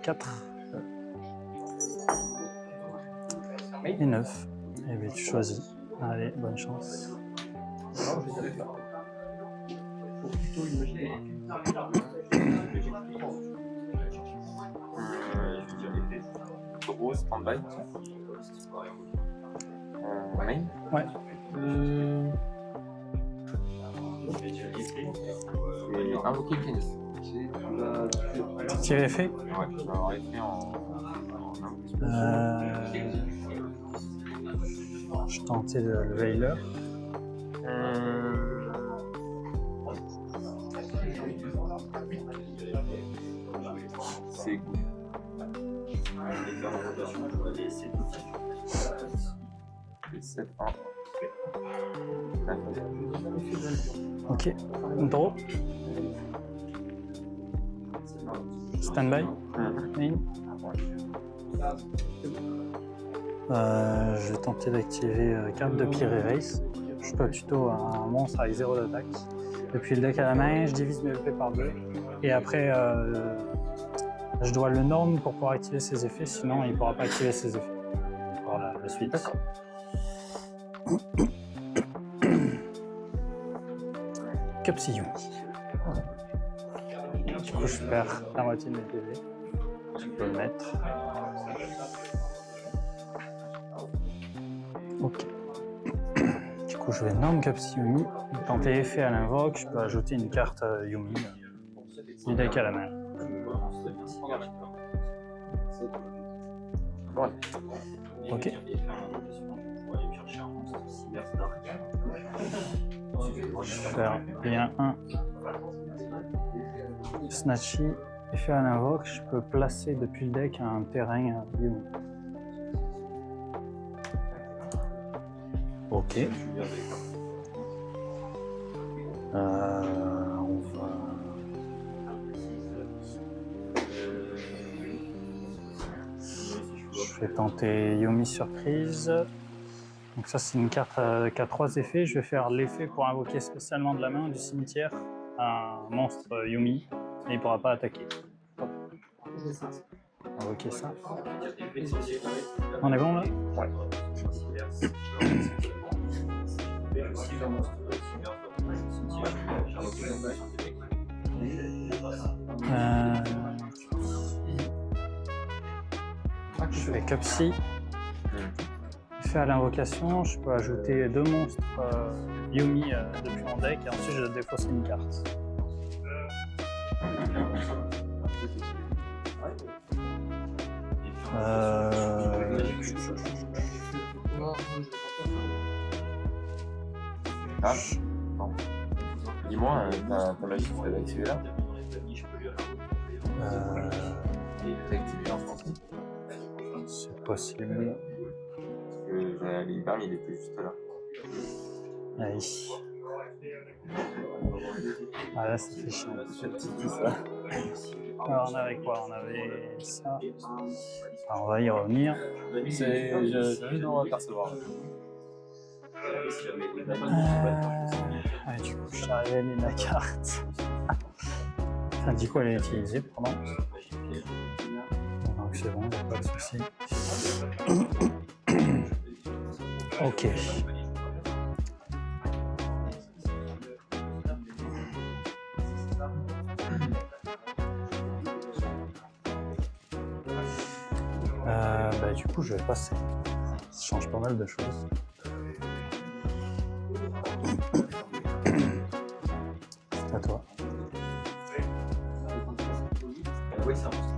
4 et 9. Et bien tu choisis. Allez, bonne chance. Gros stand-by. Main. Ouais. Et invoquer le tennis. Tir effet. Ouais, je vais avoir effet en Je tentais le Veiler. C'est cool. C'est 7-1. Ok. Draw. Standby. Main. Je vais tenter d'activer carte de Pire Erase. Je peux tuto un monstre avec 0 d'attaque. Depuis le deck à la main, je divise mes EP par 2. Et après, je dois le norm pour pouvoir activer ses effets, sinon il ne pourra pas activer ses effets. Pour la suite. Capsillon. Du coup, je perds la moitié de mes PV. Je peux le mettre. Ok. Du coup, je vais norm Capsillon. Tenter effet à l'invoque, je peux ajouter une carte Yumi du deck à la main. Ouais. Ok. Je vais faire bien un Snatchy. Effet à l'invoque, je peux placer depuis le deck un terrain Yumi. Ok. On va... Je vais tenter Yumi Surprise. Donc ça c'est une carte qui a 3 effets. Je vais faire l'effet pour invoquer spécialement de la main du cimetière un monstre Yumi et il ne pourra pas attaquer. Invoquer ça. On est bon là? Ouais. Je fais Capsy. Fait à l'invocation, je peux ajouter 2 monstres Yumi depuis mon deck et ensuite je défausse une carte. Ah, dis-moi, ta magie, tu l'avais activée là? T'as activé l'instant? C'est possible. Parce que l'Iberm, il était juste là. Aïe. Ah là, ça fait chiant. C'est ça. Alors on avait quoi? On avait ça. Alors on va y revenir. Je dois apercevoir. Du coup, je révèle la carte. Enfin, du coup, elle est utilisée, pardon. Donc c'est bon, il n'y a pas de souci. Ok. Du coup, je vais passer. Ça change pas mal de choses. C'est à toi. Oui, c'est un monstre.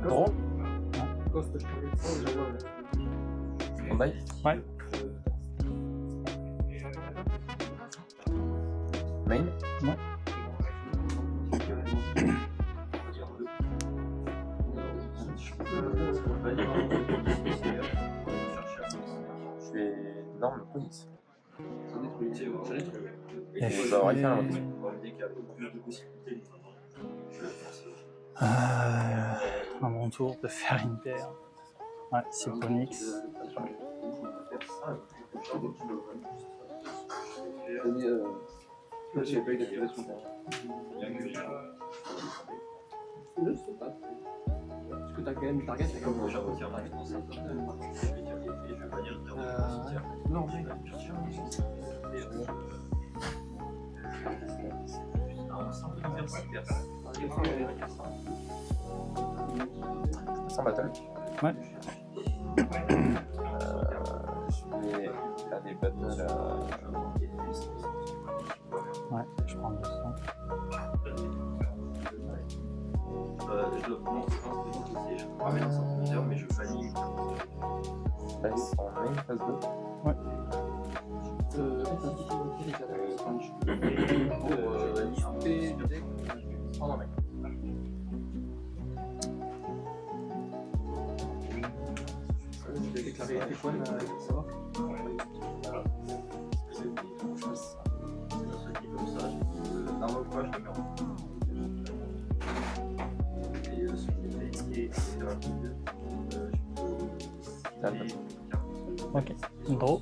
Draw. Stand-by? Ouais. Main? Ouais. Je fais norme police. Et je vais avoir faire à mon tour de faire une paire. Ouais, c'est Ponyx. J'ai pas eu d'activation. Je sais pas. Est-ce que t'as quand même target? C'est comme j'ai retiré un target dans ça. Je vais pas dire non, Sans battle. Ouais. Je vais faire des battles. Ouais, je prends 200. Je dois non, je peux pas mettre un centimètre, mais je panique. Passe en main, phase 2. Ouais. En main. Je vais déclarer F1 ça va. Ok. Draw.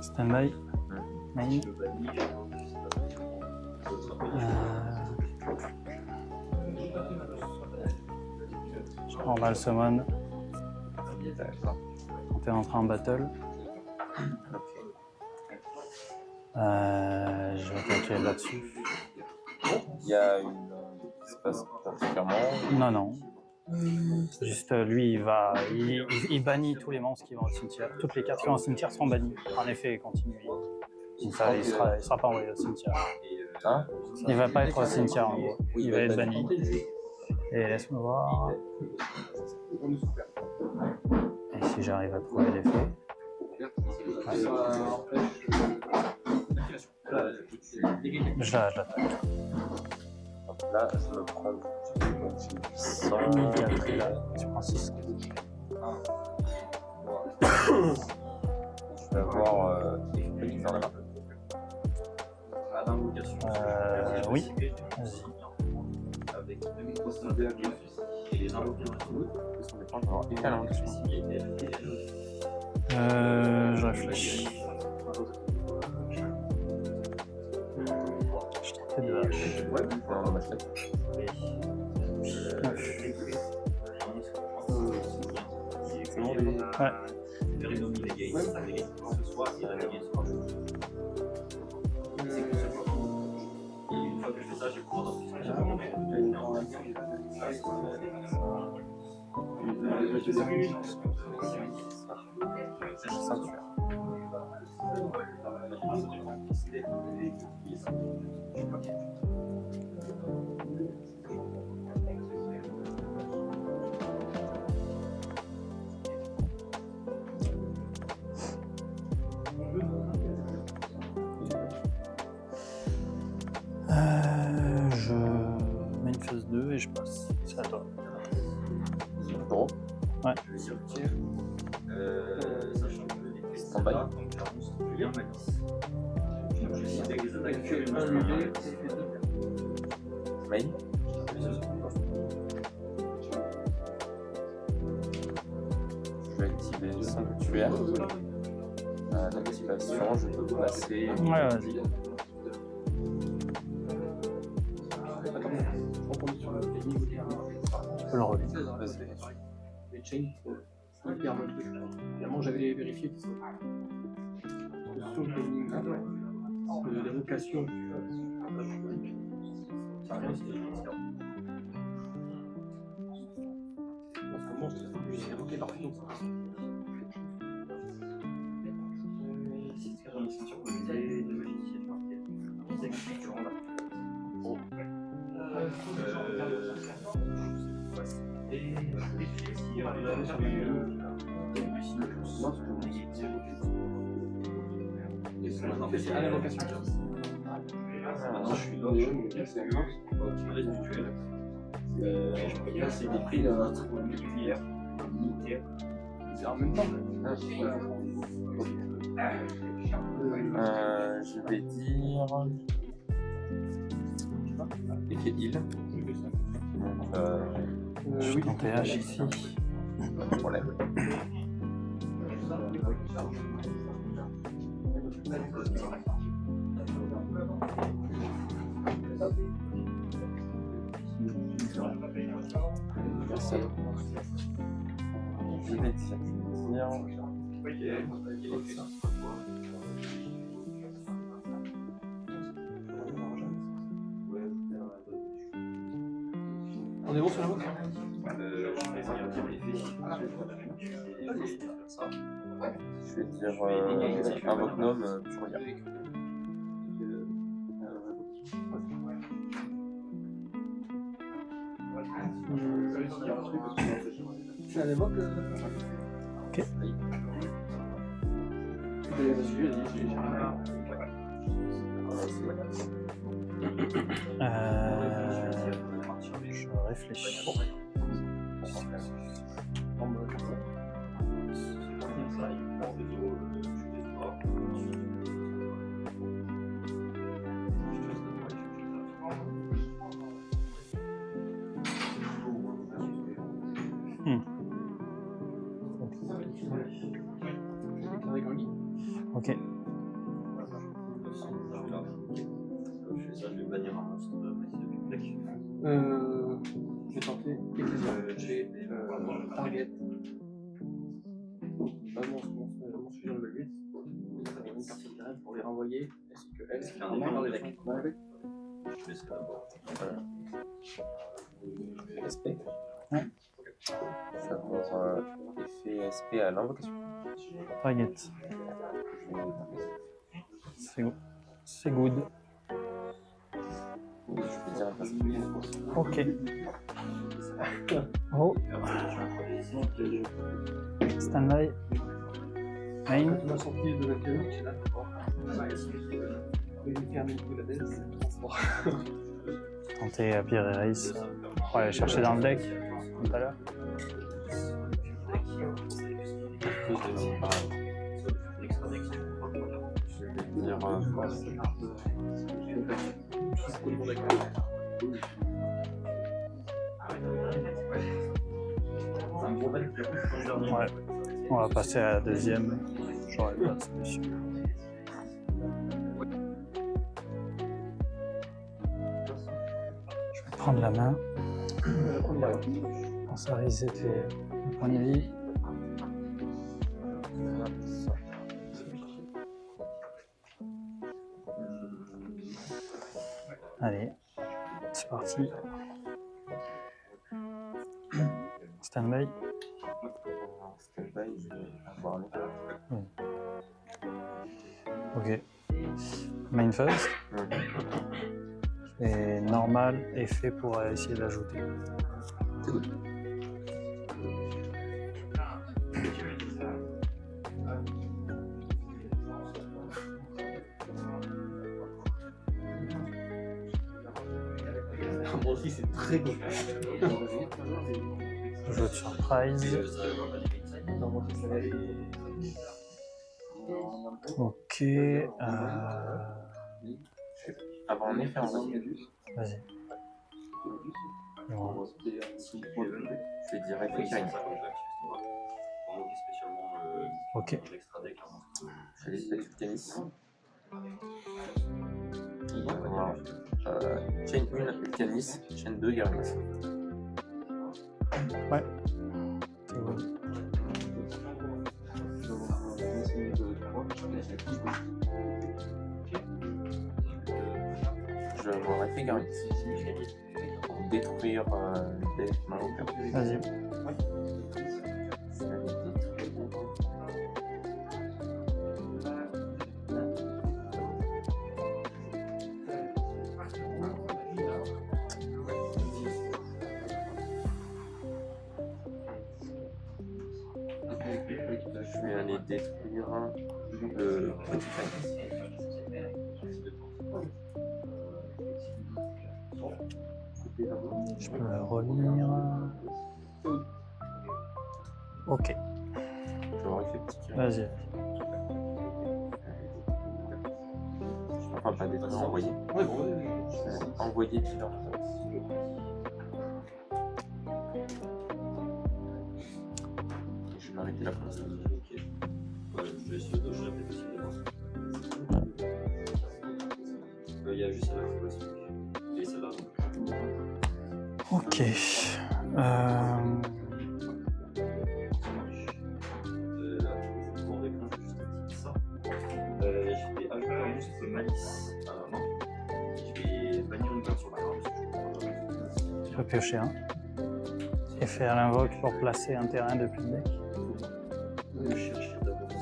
Standby. Main. Je prends mal summon. Quand t'es entré en battle. Je vais attaquer là-dessus. Il y a une qui se passe particulièrement. Non, non. Juste lui, il bannit tous les monstres qui vont au cimetière. Toutes les cartes qui vont au cimetière seront bannies. En effet, il continue. Comme ça, il sera pas envoyé au cimetière. Hein? Il va pas être au cimetière en gros. Il va être banni. Et laisse-moi voir. Et si j'arrive à trouver l'effet. Je l'attaque. Donc là, je me prends 100. 1004 et là, tu prends 6. Je vais avoir le qui dans la main. Oui, vas-y. Je réfléchis. Je tentais de hache. Ouais. Je mets une phase 2 et je passe. C'est à toi. Draw. Ouais. Standby. Main. Je vais activer Sanctuaire. L'activation, je peux passer. Ouais, vas-y. Tu peux le relire. Les chains, c'est hyper bon truc. Évidemment, j'avais vérifié que sur le timing, l'évocation, ça reste. Parce que moi, c'est évoqué par tout. C'est à l'évocation. Maintenant, je suis dans le jeu, mais c'est un qui me reste du duel. Je peux dire, c'est des prix d'un militaire. C'est en même temps. Je vais dire. Effet heal. Je tente H ici. Pas de problème. Merci. Je vais dire. On est bon sur la boucle? Je vais dire invoque nom, je regarde. Tu as l'évoque? Ok. Je réfléchis. Ok. J'ai tenté j'ai target. Mon sujet level 8. Une carte sur le terrain pour les renvoyer. Ainsi que elle, qui en est dans les decks. Respect. Ouais. Savoir effet SP à l'invocation. Target. C'est good. Je vais dire un peu. Ok. Oh. Standby. Main. La sortie de la théorie, c'est là. Tenter Pire Erase. On va aller chercher dans le deck tout à l'heure. Je vais dire Ouais. On va passer à la deuxième. J'aurais pas de solution. Je vais prendre la main. Quand ça reset le point de vie. Allez, c'est parti. Standby. Standby, je vais avoir un autre. Ok. Main phase. Et normal est fait pour essayer d'ajouter. Moi aussi, c'est très beau. Jeu de surprise. Ok. Avoir un effet en vas-y. Vas-y. Voilà. Je vais dire effet Kirin. Ok. Je vais laisser le tennis. Voilà. Chain 1, Ultianis. Chain 2, Garnis. Ouais. C'est bon. Je vais avoir effet Garnis. Pour détruire le deck marocain. Vas-y. Je vais détruire. Je vais aller détruire le petit Kirin. Je peux le relire. Ok. Je vais avoir effet petit Kirin. Vas-y. Enfin, pas détruire, envoyer. Envoyer dealer. arrêter la place. Ok. Je vais essayer de répéter aussi d'avance. Il y a juste celle-là qui est classique. Et celle-là. Ok. Pour répondre juste un petit ça. Je vais ajouter un monstre de malice à la main. Je vais bannir une carte sur la carte. Tu peux piocher un. Et faire l'invoque pour placer un terrain depuis le deck. Je cherche d'abord ça.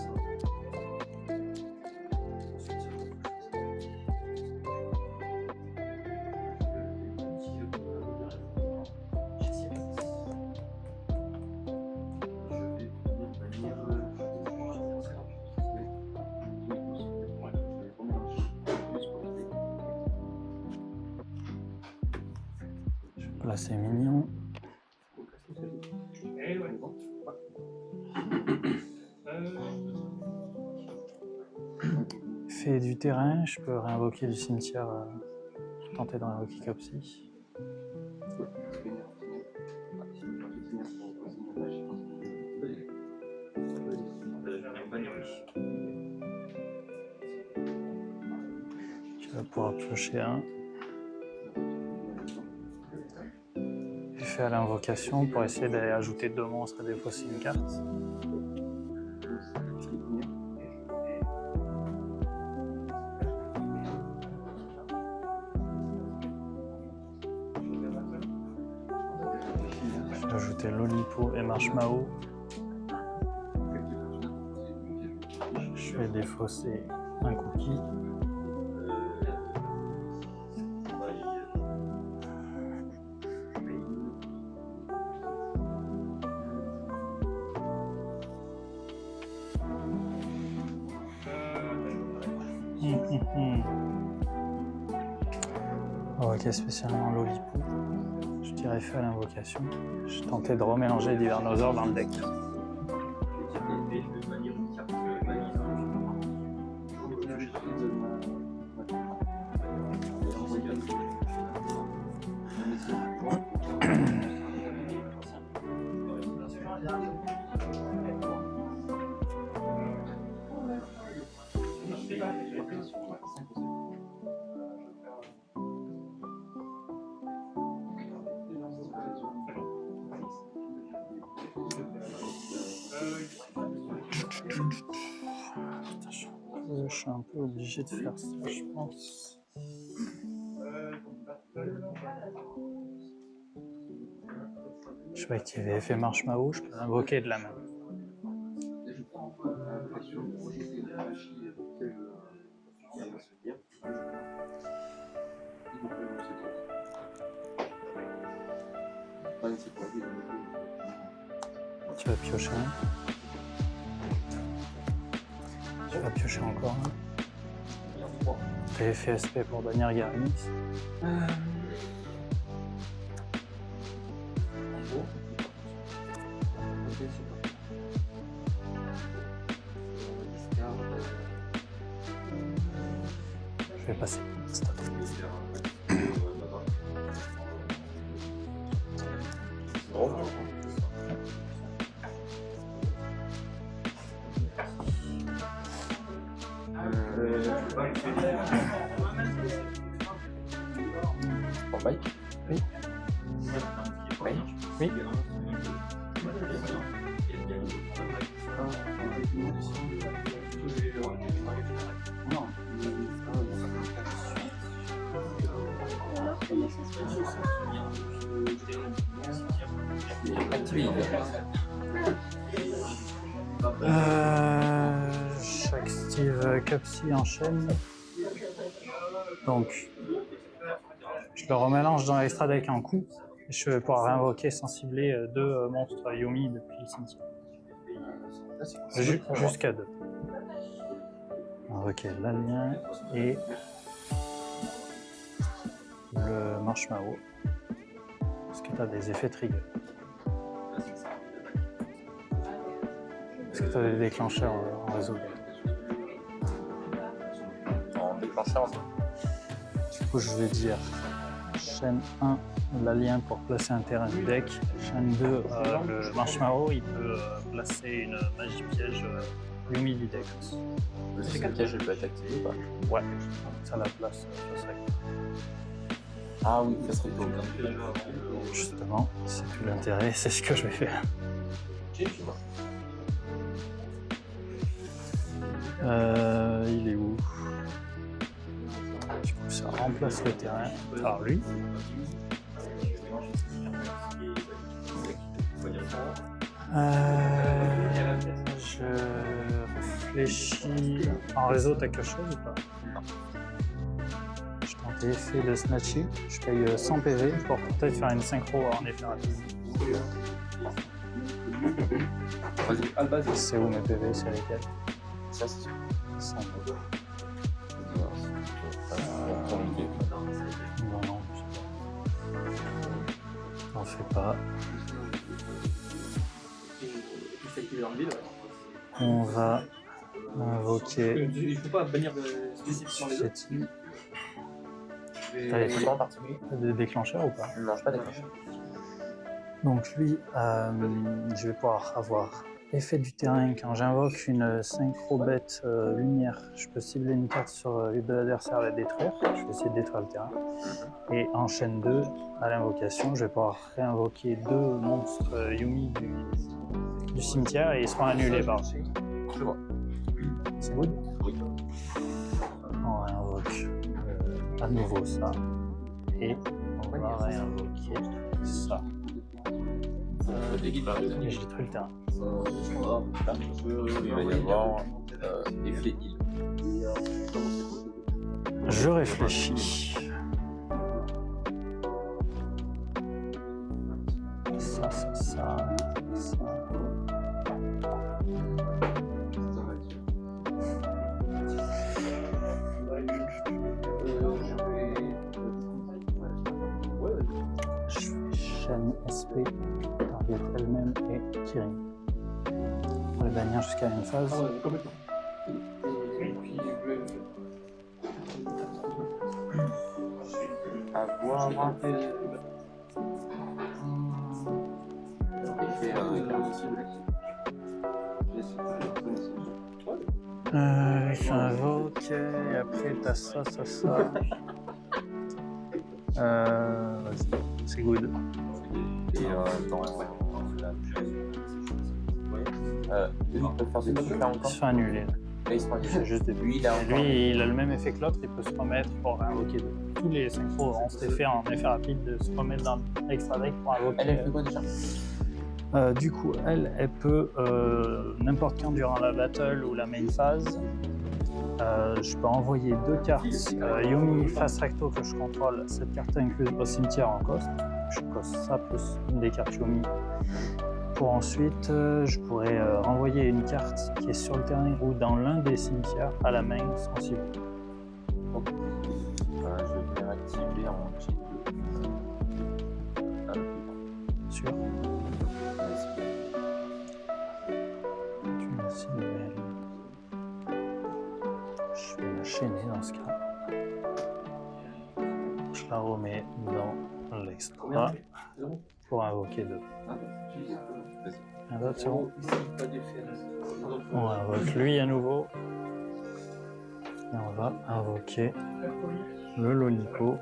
Placer mignon. Fait du terrain, je peux réinvoquer du cimetière, tenter de réinvoquer Copsy. Tu vas pouvoir piocher un. Et faire l'invocation pour essayer d'aller ajouter 2 monstres et défausser une carte. Je vais ajouter Lolipo et Marshmallow. Je vais défausser un cookie. Ok, spécialement Lolipo. Je dirais faire l'invocation. Je tentais de remélanger divers dinosaures dans le deck. Je suis un peu obligé de faire ça, je pense. Je vais activer effet Marshmallow, je peux l'invoquer de la main. Tu vas piocher un. Tu vas piocher encore un. T'as effet SP pour bannir Garnis. Je vais passer. Stop. Pour Mike? Oui. Oui. Oui. J'active Copsy enchaîne. Donc, je le remélange dans l'extra deck en coup. Et je vais pouvoir réinvoquer sans cibler 2 monstres Yumi depuis le cimetière. Jusqu'à 2. Ok, l'alien et le Marshmallow. Est-ce que tu as des effets trigger? Est-ce que tu as des déclencheurs en réseau? En déclencheur. Du coup, je vais dire chaîne 1, l'alien pour placer un terrain du deck. chaîne 2, le marshmallow, il peut placer une magie piège Yumi du dex. Le cimetière, il peut être activé ou pas? Ouais, ça la place, ça serait. Ah oui, ça serait cool. Justement, c'est tout l'intérêt, c'est ce que je vais faire. Il est où? Du coup, ça remplace le terrain par lui. Je réfléchis. En réseau, t'as quelque chose ou pas? Je tente effet de snatcher. Je paye 100 PV pour peut-être faire une synchro en effet rapide. Vas-y. C'est où mes PV? C'est lesquels? Ça, c'est sûr. 100. Compliqué. Non, on fait pas. On va invoquer. Il faut pas bannir spécifiquement les autres. Ceci. T'as des trucs en particulier? De déclencheur ou pas? Non, je pas déclenché. Donc lui, je vais pouvoir avoir effet du terrain. Quand j'invoque une synchro bête lumière, je peux cibler une carte sur de l'adversaire et la détruire. Je vais essayer de détruire le terrain. Et en chaîne 2, à l'invocation, je vais pouvoir réinvoquer 2 monstres Yumi du cimetière et ils seront annulés par Je vois. C'est good? Oui. On réinvoque à nouveau ça. Et on va réinvoquer ça. Et je détruis le terrain. Il va y avoir effet heal. Je réfléchis. Ça. Chaîne SP, target elle-même et Kirin. On va les bannir jusqu'à une phase. Avoir effet Il s'invoque et après t'as ça. Vas-y, c'est good. Et dans eux, ils peuvent faire des trucs là Il encore. se fait annuler. Là, ils sont C'est juste des Lui, il a encore. Lui, il a le même effet que l'autre, il peut se remettre pour invoquer tous les synchros auront cet effet en effet rapide de se remettre dans l'extra deck pour invoquer. Elle fait quoi déjà? Du coup, elle peut n'importe quand durant la battle ou la main phase. Je peux envoyer 2 cartes Yumi face recto que je contrôle, cette carte incluse au cimetière en cost. Je coste ça plus une des cartes Yumi. Pour ensuite, je pourrais renvoyer une carte qui est sur le terrain ou dans l'un des cimetières à la main sensible. Je vais venir activer en G2. Sûr. Tu me laisses une nouvelle. Je vais la chaîner dans ce cas. Je la remets dans l'extra pour invoquer 2. Un autre, c'est bon. On invoque lui à nouveau. Et on va invoquer le Lolipo.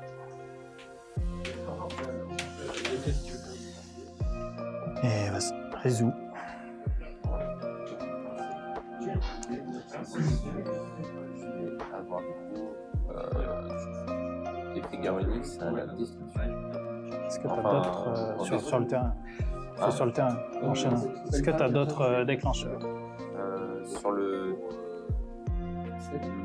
Et vas-y, résous. Avoir du coup effet Garunix à la destruction. Est-ce que tu as Enfin, d'autres sur le terrain? Ah. Sur le terrain, enchaîne. Est-ce que tu as d'autres déclencheurs? Sur le.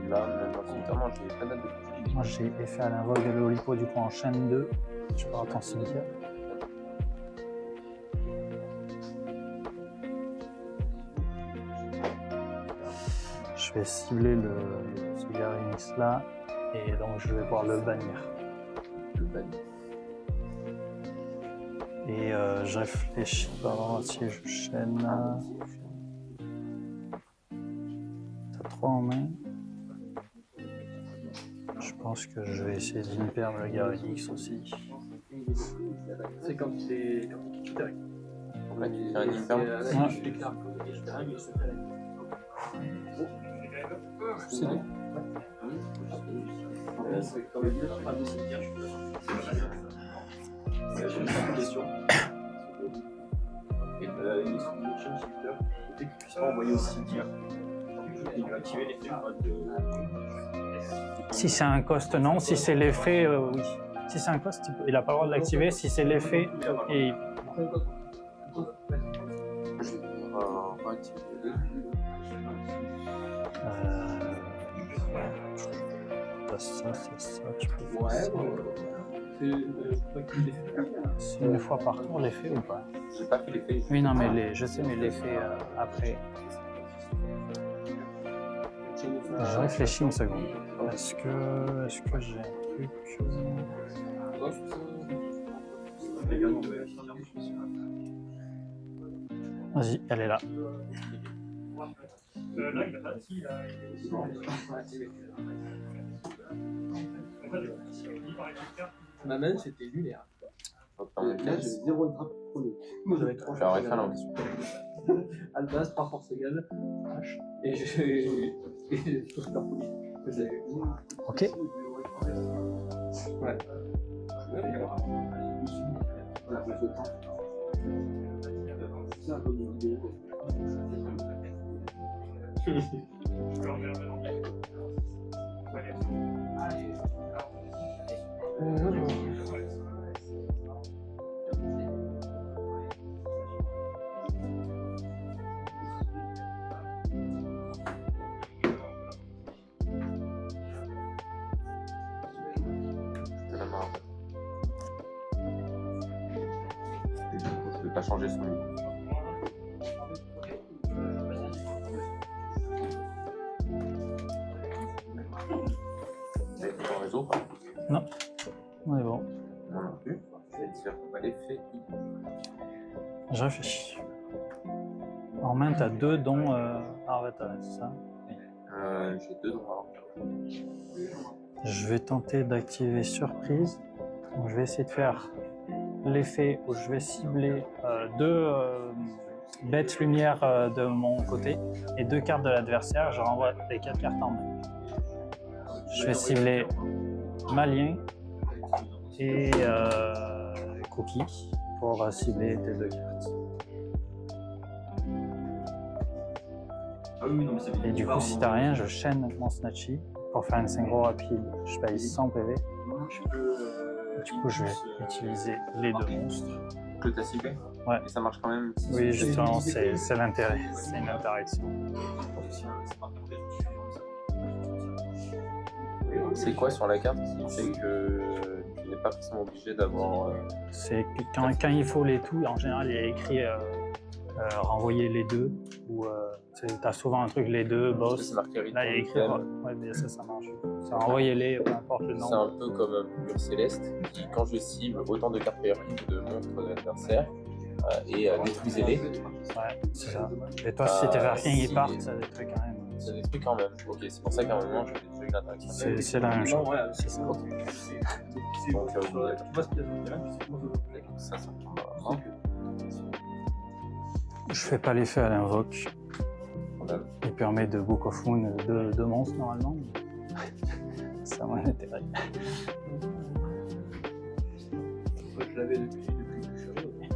Là, même moi j'ai pas d'autres. Moi j'ai effet à l'invoque de l'Olipo du coup en chaîne 2. Je pars à ton cimetière. Je vais cibler ce Garunix là et donc je vais pouvoir le bannir. Le bannir. Et je réfléchis pardon si je chaîne. T'as 3 en main. Je pense que je vais essayer d'imperm le Garunix aussi. C'est quand il est tout direct. Là, tu fais un inbound. Ouais. Je déclare que je fais rien, mais c'est très bien. C'est bon. C'est quand même bien, pas de cimetière, je suis j'ai une question. Et une question de chaîne Twitter. Dès que tu puisses pas envoyer au cimetière, il va activer l'effet de. Si c'est un cost, non. Si c'est l'effet, oui. Si c'est un cost, il n'a pas le droit de l'activer. Si c'est l'effet, et... On va activer les deux. Ça, c'est ça, tu peux faire Ouais, ça. C'est une fois par tour l'effet ou pas? J'ai pas fait l'effet. Oui, non, mais je sais, mais l'effet après. Je réfléchis une seconde. Est-ce que j'ai un truc? Vas-y, elle est là. Ma main, c'était lunaire. Dans mon Là, cas, j'avais 0 drape premier. Moi, j'avais 3 je vais arrêter la question. Albaz, par force égale, H. Et j'ai super poli. Ok. Ouais. De la main. Je vais pas changer son niveau. Dans le réseau, pas. Non. On est bon. Moi non plus. Je vais dire l'effet I. Je réfléchis. En main, tu as 2 dont Arvata, c'est ça? J'ai 2 droits. Je vais tenter d'activer surprise. Donc, je vais essayer de faire l'effet où je vais cibler 2 bêtes lumière de mon côté et 2 cartes de l'adversaire. Je renvoie les 4 cartes en main. Je vais cibler Malien et Cookie pour cibler tes 2 cartes. Et du coup, si t'as rien, je chaîne mon Snatchy pour faire une synchro rapide. Je paye 100 PV. Du coup, je vais utiliser les 2 monstres. Que t'as ciblé? Ouais. Et ça marche quand même? Oui, justement, c'est l'intérêt. C'est une interaction. C'est quoi sur la carte qui fait que tu n'es pas forcément obligé d'avoir. C'est que quand il faut les tout, en général, il y a écrit renvoyer les 2 ou tu as souvent un truc les 2, boss. C'est marqué rythme. Là, il y a écrit ouais, mais ça marche. C'est renvoyer-les, peu importe le C'est nom. un peu comme un mur céleste qui, quand je cible autant de cartes prioritaires que de monstres de l'adversaire, et détruisez-les. Ouais, c'est ça. Et toi, si tes Verking ils partent, ça détruit quand même. Ça détruit quand même. Ok, c'est pour ça qu'à un moment je vais détruire l'interaction. C'est la même chose. Non, ouais, c'est ça. Ok. Donc, Tu vois ce qu'il y a sur le terrain, tu sais comment ça va. ça tombe à main. Je fais pas l'effet à l'invoque. Voilà. Il permet de Book of Moon 2 monstres normalement. Ça a moins d'intérêt. Je l'avais depuis que je suis arrivé.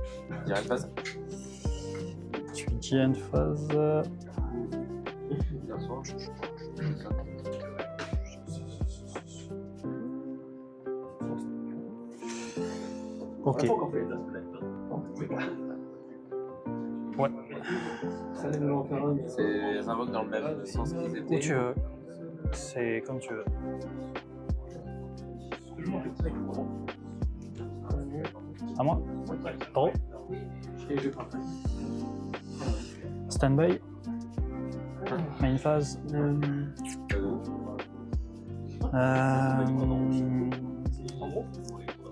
Direct phase. Tu dis une phase. Hier soir, Ok. Ouais. ça allait nous en faire un, mais. C'est invoque dans le même sens qu'ils Où étaient. tu veux. C'est comme tu veux. À moi? Draw. Et je prends. Standby. Main phase.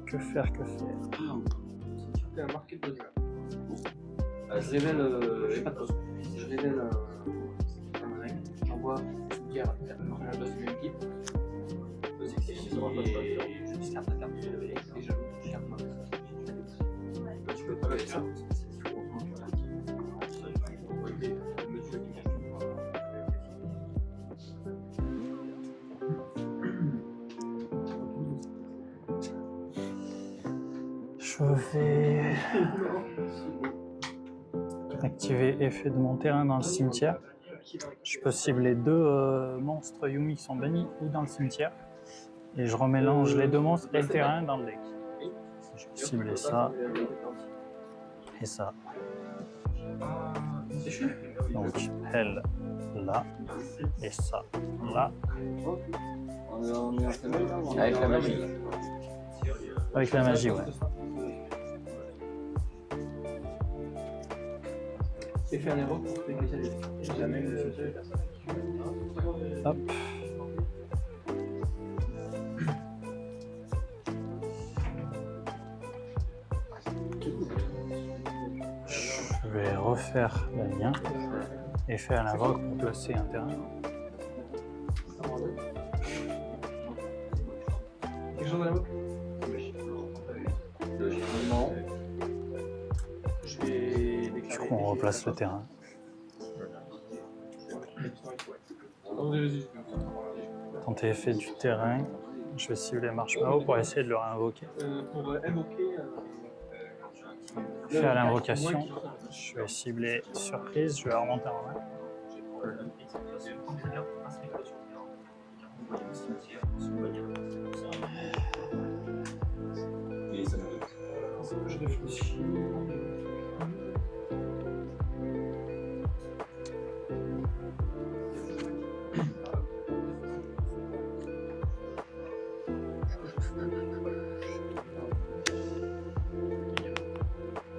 Que faire? Tu as marqué de jeu. Je révèle. J'ai pas de pause. Je révèle un règle. J'envoie une guerre à la base de l'équipe. Et je discarte la carte que j'ai révélée et je discarte ma. Tu peux pas faire ça. Je vais activer effet de mon terrain dans le cimetière. Je peux cibler deux monstres Yumi qui sont bannis ou dans le cimetière. Et je remélange les deux monstres et le terrain dans le deck. Je vais cibler ça et ça. Donc elle là et ça là. Avec la magie. Avec la magie, ouais. Hop. Je vais refaire la lien et faire l'invoque pour placer un terrain. Du coup, on replace le terrain. Tenter effet du terrain. Je vais cibler Marshmallow pour essayer de le réinvoquer. Faire l'invocation. Je vais cibler surprise. Je vais la remonter en main. Je réfléchis.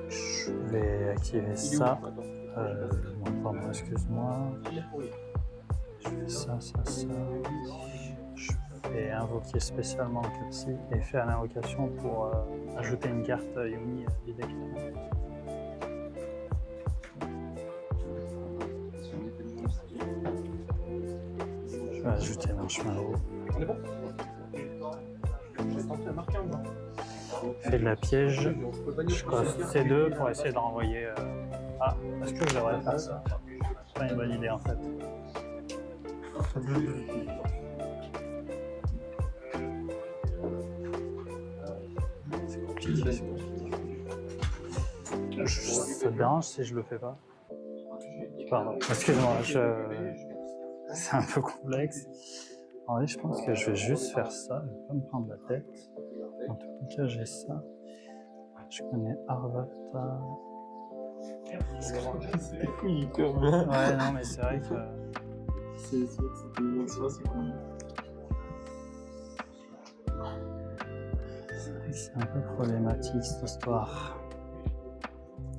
Je vais activer ça. Non, pardon, excuse-moi. Je fais ça. Je vais invoquer spécialement Cupsy et faire l'invocation pour ajouter une carte Yumi du deck. Je vais ajouter Marshmallow. On est bon? J'ai tenté à marquer un blanc. Fait de la piège. Je coste C2 pour essayer de renvoyer. Ah, est-ce que je devrais faire ça? C'est pas une bonne idée en fait. C'est compliqué. Ça te dérange si je le fais pas? Pardon, excuse-moi, c'est un peu complexe. En vrai, je pense que je vais juste faire ça, je vais pas me prendre la tête. En tout cas, j'ai ça. Je connais Arvata. Ouais, non, mais c'est vrai que. C'est un peu problématique cette histoire.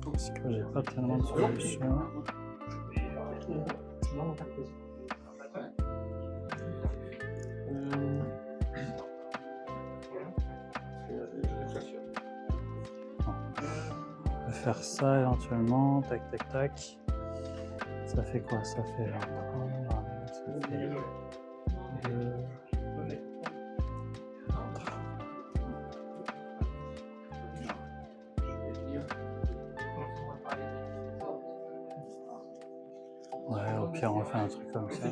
Parce que j'ai pas tellement de solutions. On peut faire ça éventuellement, tac tac tac. Ça fait quoi? Ça fait genre. Ça fait 2. Ouais, au pire, on fait un truc comme ça.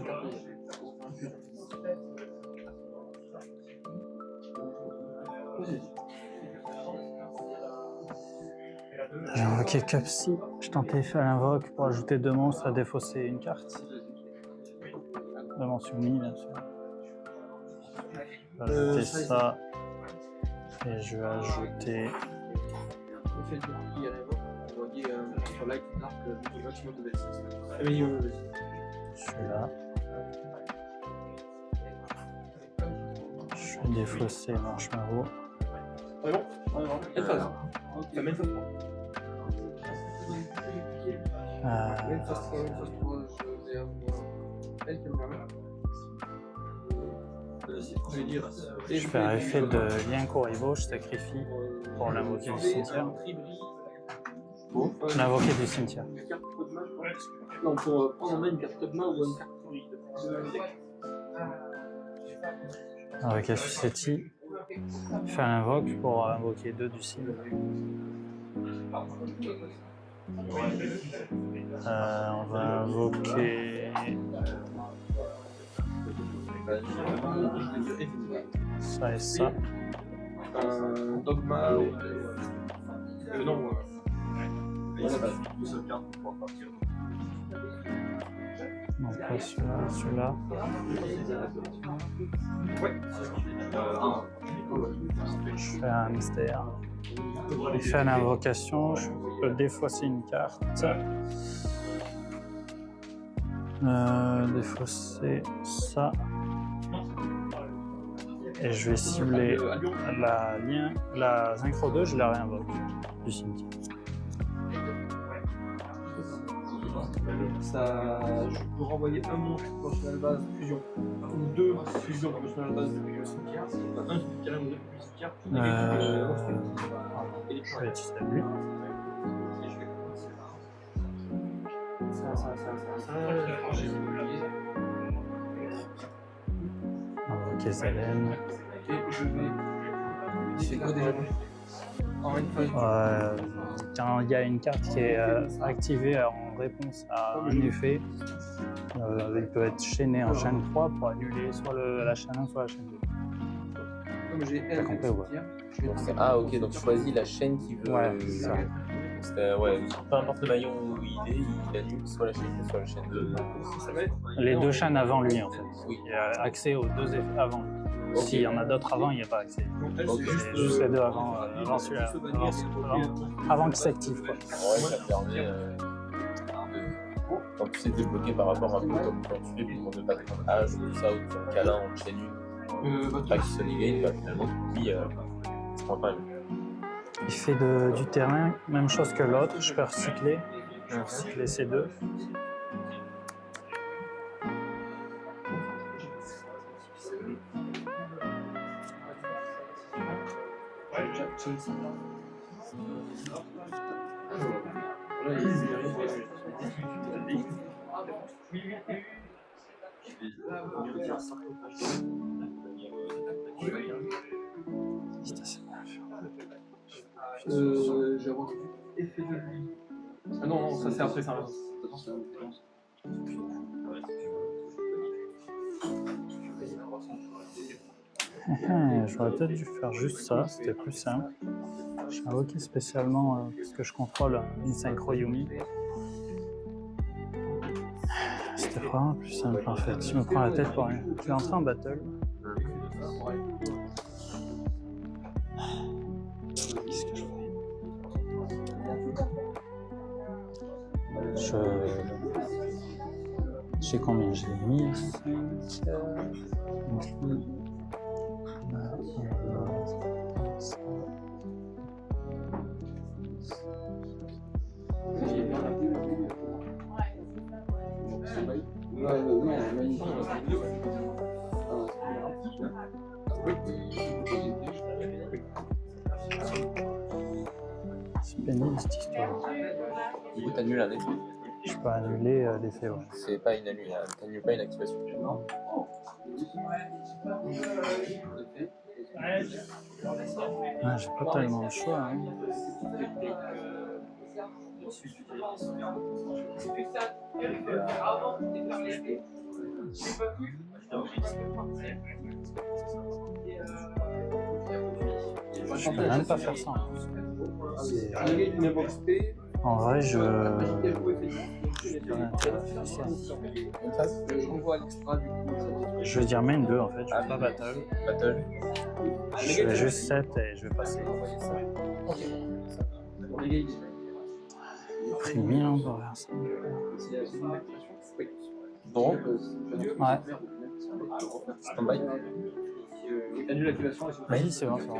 J'ai invoqué Cupsy. Je tentais faire l'invoque pour ajouter 2 monstres à défausser une carte. 2 monstres Yumi, bien sûr. Je vais ajouter ça. Et je vais ajouter. Celui-là. Je vais défausser Marshmallow. Ouais, bon. Quelle phase? La même phase 3. Même phase 3, Je fais un effet de lien Kuribo, je sacrifie pour l'invoquer du cimetière. L'invoquer du cimetière. Non, pour prendre en main une carte de main ou une carte de deck. Avec Asuseti, faire l'invoque pour invoquer 2 du cible. On va invoquer ça et ça. Un dogma ou Non, voilà, une seule carte pour partir. Donc là, celui-là. Ouais. Je fais un mystère. Il fait une invocation. Je peux défausser une carte. Défausser ça. Et je vais cibler la synchro 2, je la réinvoque du cimetière. Ça, je peux renvoyer un monstre proportionnel base fusion ou deux fusions proportionnelles base depuis le cimetière. Un depuis calme ou deux depuis le cimetière. Je vais utiliser lui. Invoquer Zelen. Et je vais. Il fait quoi déjà? En une phase. Quand il y a une carte qui est activée en réponse à un effet, il peut être chaîné en chaîne 3 pour annuler soit la chaîne 1 soit la chaîne 2. Comme j'ai T'as compris ou pas? Ah ok, donc tu choisis la chaîne qui veut. Ouais, c'est ça. Ouais, peu importe le maillon où il est, il annule soit la chaîne 1 soit la chaîne 2. Ça va être. Les deux chaînes avant lui en fait. Oui. Il y a accès aux deux effets avant lui. Ok. S'il y en a d'autres avant, il n'y a pas accès. Donc elle, Ok. c'est C'est juste les deux avant, celui-là, avant qu'il s'active. Quoi. Ouais, ça permet quand tu sais te débloquer par rapport à comme quand tu fais pour ne pas te prendre H ou tout ça, ou ton câlin en chaîne 1, pas qu'il se negate, bah, finalement, lui, ça prend pas même. Il fait du terrain, même chose que l'autre. Je peux recycler. Je vais recycler ces deux. J'ai reçu effet de lui. Ah non, non, ça c'est après ça. J'aurais peut-être dû faire juste ça, c'était plus simple. J'ai invoqué spécialement parce que je contrôle une synchro Yumi. C'était vraiment plus simple en fait. Je me prends la tête pour rien. Je vais entrer en battle. Qu'est-ce que je fais? J'ai combien? J'ai 1005. C'est pénible cette histoire. Du coup, t'annules un effet. Je peux annuler l'effet, ouais. C'est pas une annulation, t'annules pas une activation. Non. Ah, j'ai pas tellement le choix. Hein. Je peux même pas faire ça. En vrai, je vais dire main 2 en fait, je vais pas battle. Battle. Je vais juste 7 et je vais passer. J'ai pris 1000 ans pour faire ça. Bon, Ouais. stand-by. Annule l'activation. Oui, c'est bon, c'est bon.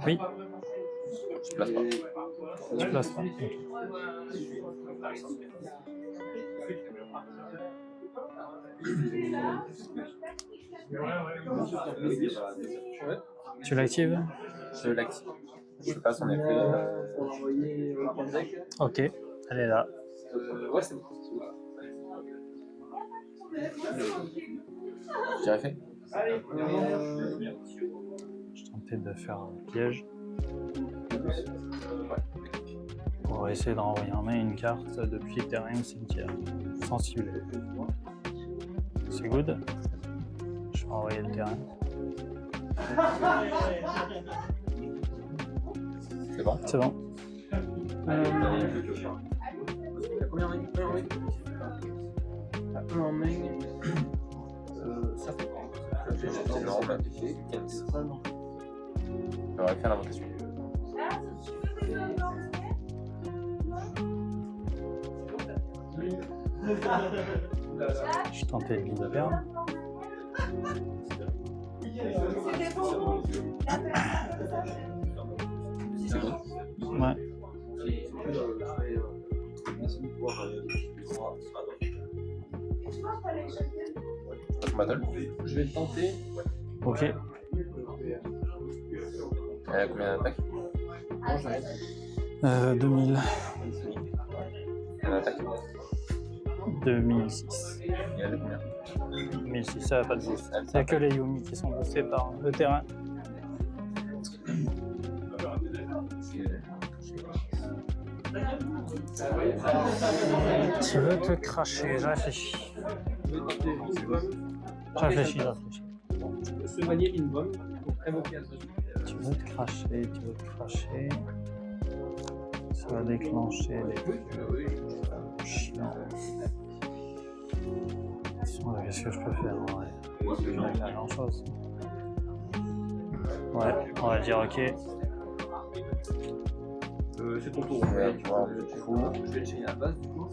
Oui, Je place pas. tu places pas. Tu l'actives? Je l'active. Je fais pas son effet. Ok, elle est là. Ouais, c'est bon. J'ai fait. Je tentais de faire un piège. Pour essayer de renvoyer en main une carte depuis le terrain au cimetière, sans cibler. C'est good. Je vais envoyer le terrain. C'est bon? C'est bon. Combien en main? Un en main. Ça fait quoi? C'est normal. 15. On va faire l'invocation. Je tentais de le perdre. C'est bon? Ouais. Battle. Je vais tenter. Ok. Elle a combien d'attaques? 2000. Elle attaque. 2006. Et elle a combien? 2006, ça va pas de boost. Elle Il n'y a que les Yumi qui sont boostés par le terrain. Tu veux te cracher, je réfléchis. Je réfléchis. Ce manier Invum pour invoquer un truc. Tu veux te cracher. Ça va déclencher les chiants. Qu'est-ce que je peux faire en vrai? Pas grand chose. Ouais, on va dire ok. C'est ton tour. Ouais, tu vois, du coup. Je vais essayer la base du coup.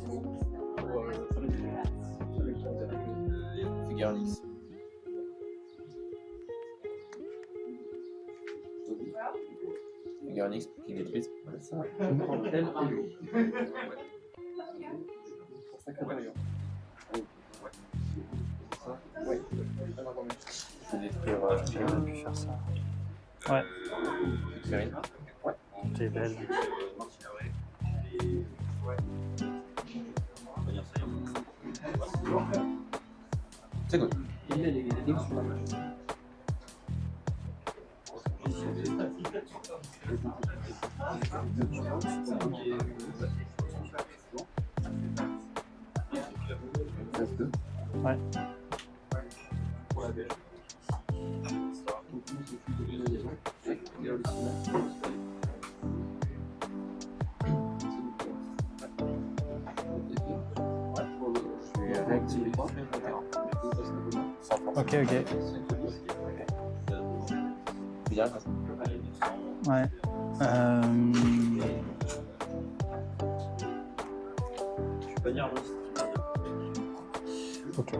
Figure Nix. Figure Nix pour qu'il détruise. Ça, je prends elle et lui. Pour ça, ouais. Je vais détruire. J'aurais pu faire ça. Ouais, Figurine. t'es belle. C'est good. Il y a les dégâts sur la main. Ouais. Ok. Bien. Ouais. Je peux pas dire Ok.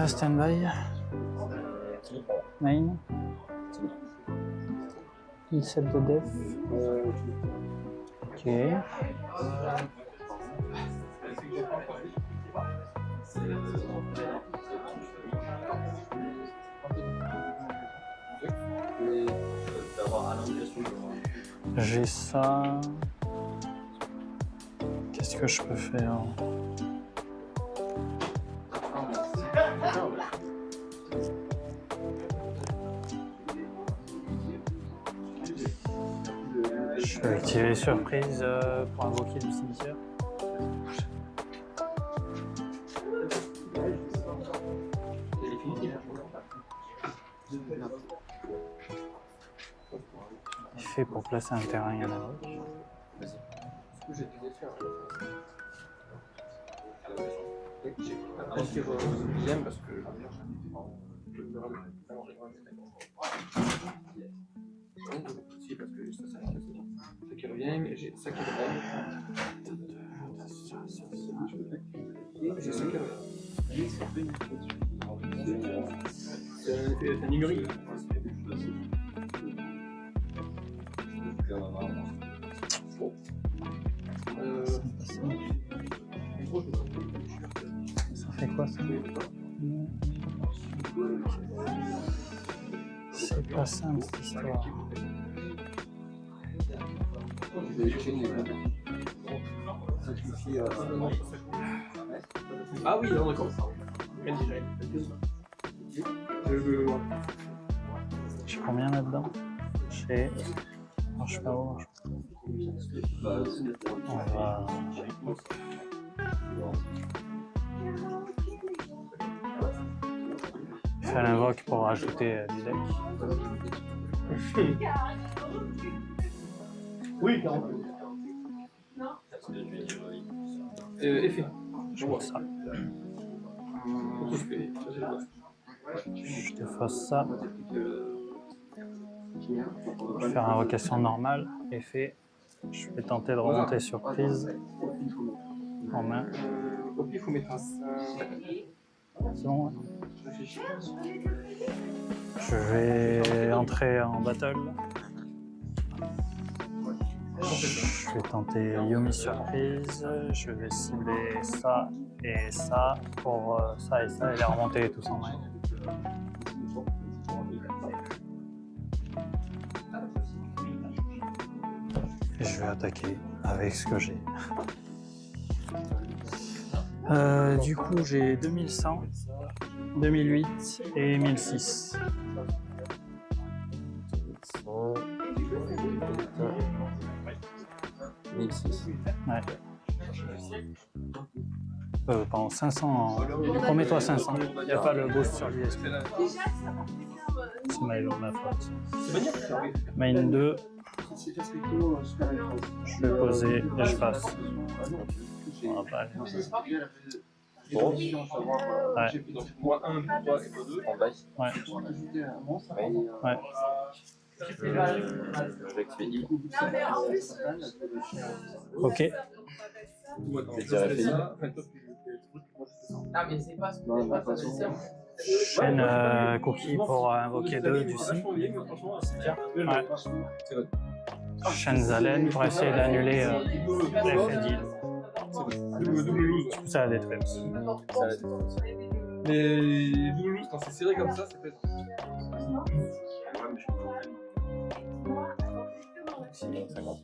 Standby. Main. Il set de def. Ok. J'ai ça. Qu'est-ce que je peux faire? Je vais activer surprise pour invoquer du cimetière. Il fait pour placer un terrain et un invoque. J'aime parce que si, parce que ça qui revient, mais j'ai ça qui revient. J'ai ça qui revient. C'est un numérique. Ça fait quoi ça? C'est pas simple cette histoire. Ah oui, non, d'accord. Je veux. combien là-dedans? Chez... Marche pas haut. On va... faire l'invoque pour rajouter du deck. Oui, 40. Effet. Je vois ça. Je défausse ça. Je vais faire invocation normale. Effet. Je vais tenter de remonter sur prise. En main. Au pif, il faut mettre un 5. C'est bon. Je vais entrer en battle. Je vais tenter Yomi surprise. Je vais cibler ça et ça pour ça et ça et les remonter tous en main. Et je vais attaquer avec ce que j'ai. Du coup, j'ai 2100, 2008 et 1006. 1006. Ouais. Pardon, 500. Promets-toi 500. Il n'y a pas le boost sur l'USP. C'est ma faute. Main 2. Je vais poser et je passe. On va pas aller. Bon. Ouais. Moi 1, 3 et 2. En baisse. Ouais. Ouais. Je vais activer I. Ok. Je vais tirer FI. Ah, mais c'est pas ce qu'on Chaîne cookie pour invoquer 2 du si. Ouais. Chaîne Zalen pour essayer d'annuler l'effet deal. Double loose. Ça a détruit aussi. Ça va être bon. Mais double loose, quand c'est serré comme ça, c'est fait. Sinon, 50.